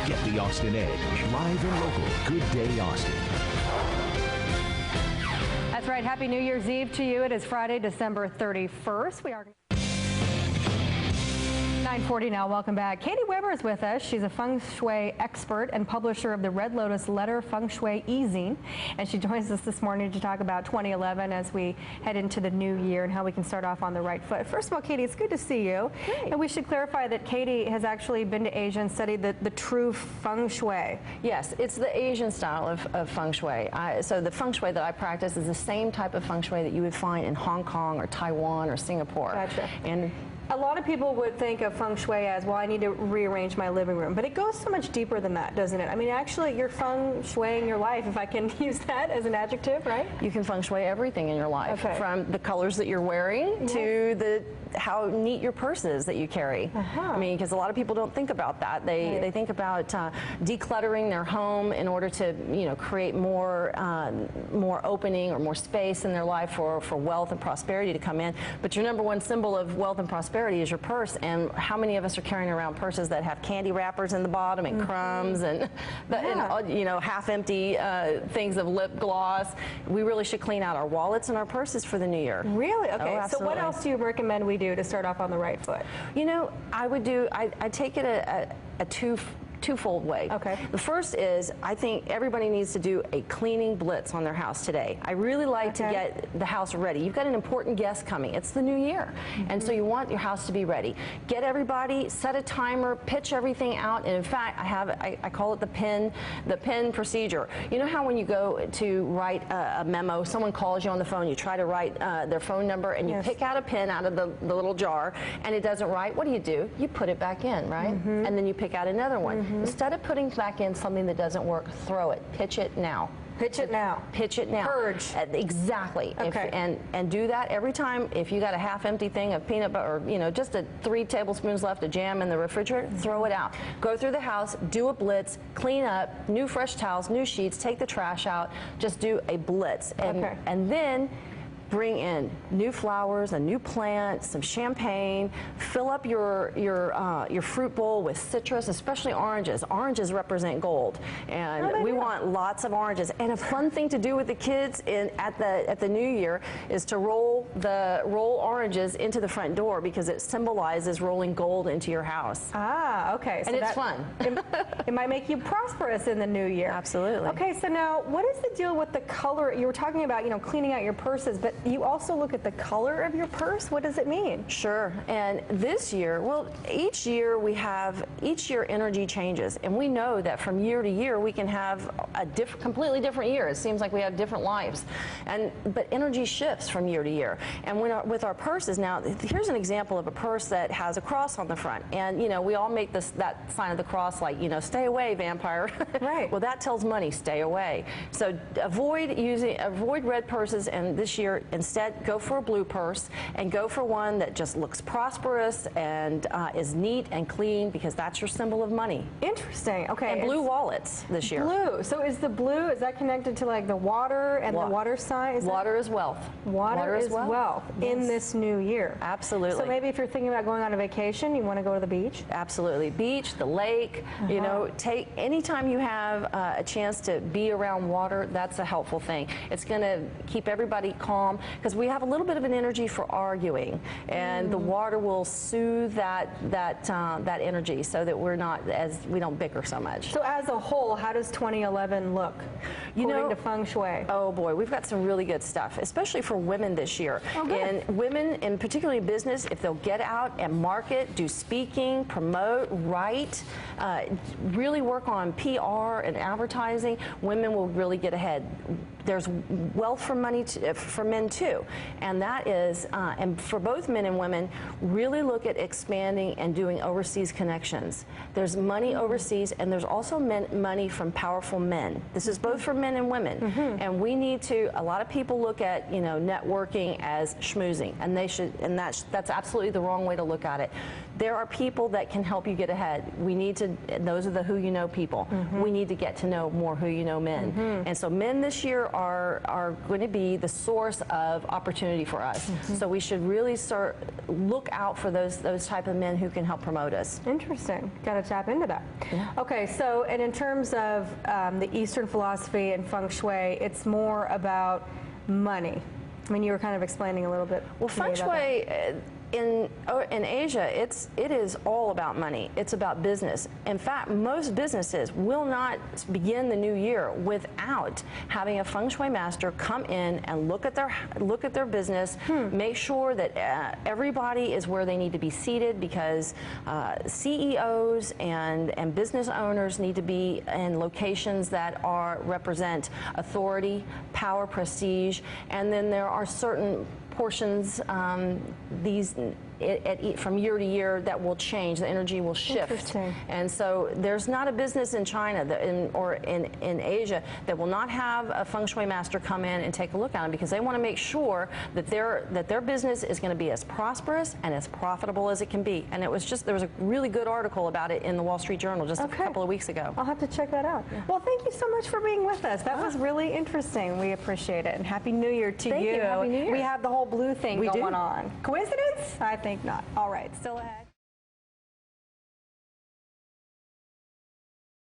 Get the Austin Edge, live and local. Good day, Austin. That's right. Happy New Year's Eve to you. It is Friday, December 31st. We are 9:40 now. Welcome back. Katie Weber is with us. She's a feng shui expert and publisher of the Red Lotus Letter Feng Shui E-zine, and she joins us this morning to talk about 2011 as we head into the new year and how we can start off on the right foot. First of all, Katie, it's good to see you. Great. And we should clarify that Katie has actually been to Asia and studied the true feng shui. Yes, it's the Asian style of feng shui. So the feng shui that I practice is the same type of feng shui that you would find in Hong Kong or Taiwan or Singapore. Gotcha. And a lot of people would think of feng shui as, well, I need to rearrange my living room. But it goes so much deeper than that, doesn't it? I mean, actually, you're feng shuiing your life, if I can use that as an adjective, right? you can feng shui everything in your life, Okay. from the colors that you're wearing to how neat your purse is that you carry. I mean, because a lot of people don't think about that. They think about decluttering their home in order to, create more opening or more space in their life for wealth and prosperity to come in. But your number one symbol of wealth and prosperity is your purse, and how many of us are carrying around purses that have candy wrappers in the bottom and crumbs and half-empty things of lip gloss? We really should clean out our wallets and our purses for the new year. Really? Okay. Oh, so what else do you recommend we do to start off on the right foot? I take it a twofold way. Okay. The first is, I think everybody needs to do a cleaning blitz on their house today. I really like to get the house ready. You've got an important guest coming. It's the new year. And so you want your house to be ready. Get everybody, set a timer, pitch everything out. And in fact, I call it the pin procedure. You know how when you go to write a memo, someone calls you on the phone, you try to write their phone number, and you pick out a pin out of the little jar, and it doesn't write. What do? You put it back in, right? And then you pick out another one. Instead of putting back in something that doesn't work, throw it. Pitch it now. Pitch it now. Pitch it now. Purge. Exactly. Okay. And do that every time. If you got a half-empty thing of peanut butter, or just 3 tablespoons left of jam in the refrigerator, throw it out. Go through the house, do a blitz, clean up, new fresh towels, new sheets, take the trash out. Just do a blitz, and then bring in new flowers, a new plant, some champagne. Fill up your fruit bowl with citrus, especially oranges. Oranges represent gold, and we want lots of oranges. And a fun thing to do with the kids at the New Year is to roll oranges into the front door, because it symbolizes rolling gold into your house. Ah, okay. And it's fun. It might make you prosperous in the new year. Absolutely. Okay, so now what is the deal with the color? You were talking about cleaning out your purses, but you also look at the color of your purse. What does it mean? Sure. And this year, each year energy changes, and we know that from year to year we can have a completely different year. It seems like we have different lives, but energy shifts from year to year. And with our purses now, here's an example of a purse that has a cross on the front, and we all make that sign of the cross, like stay away, vampire. Right. Well, that tells money, stay away. So avoid red purses, and this year instead go for a blue purse, and go for one that just looks prosperous and is neat and clean, because that's your symbol of money. Interesting. Okay. And blue wallets this year. Blue. So is that connected to like the water and the water sign? Water is wealth. Water is wealth in this new year. Absolutely. So maybe if you're thinking about going on a vacation, you want to go to the beach? Absolutely. Beach, the lake, anytime you have a chance to be around water, that's a helpful thing. It's going to keep everybody calm, because we have a little bit of an energy for arguing, and the water will soothe that energy, so that we don't bicker so much. So as a whole, how does 2011 look according to feng shui? Oh boy, we've got some really good stuff, especially for women this year. Oh, good. And women, and particularly business, if they'll get out and market, do speaking, promote, write, really work on PR and advertising, women will really get ahead. There's wealth for men too, and that is, and for both men and women, really look at expanding and doing overseas connections. There's money overseas, and there's also money from powerful men. This is both for men and women, and we need to. A lot of people look at networking as schmoozing, and that's absolutely the wrong way to look at it. There are people that can help you get ahead. We need to. Those are the who you know people. We need to get to know more who you know men, and so men this year are going to be the source of opportunity for us. So we should really look out for those type of men who can help promote us. Interesting. Got to tap into that. Yeah. Okay, so and in terms of the Eastern philosophy and feng shui, it's more about money. I mean, you were kind of explaining a little bit. Well, feng shui in Asia, it is all about money. It's about business. In fact, most businesses will not begin the new year without having a feng shui master come in and look at their business, make sure that everybody is where they need to be seated, because CEOs and business owners need to be in locations that represent authority, power, prestige, and then there are certain portions from year to year that will change. The energy will shift. And so there's not a business in China or in Asia that will not have a feng shui master come in and take a look at them, because they want to make sure that their business is going to be as prosperous and as profitable as it can be. And there was a really good article about it in the Wall Street Journal just a couple of weeks ago. I'll have to check that out. Yeah. Well, thank you so much for being with us. That was really interesting. We appreciate it. And Happy New Year to you. Thank you. Happy New Year. We have the whole blue thing going do. on. Coincidence? I think not. All right, still ahead.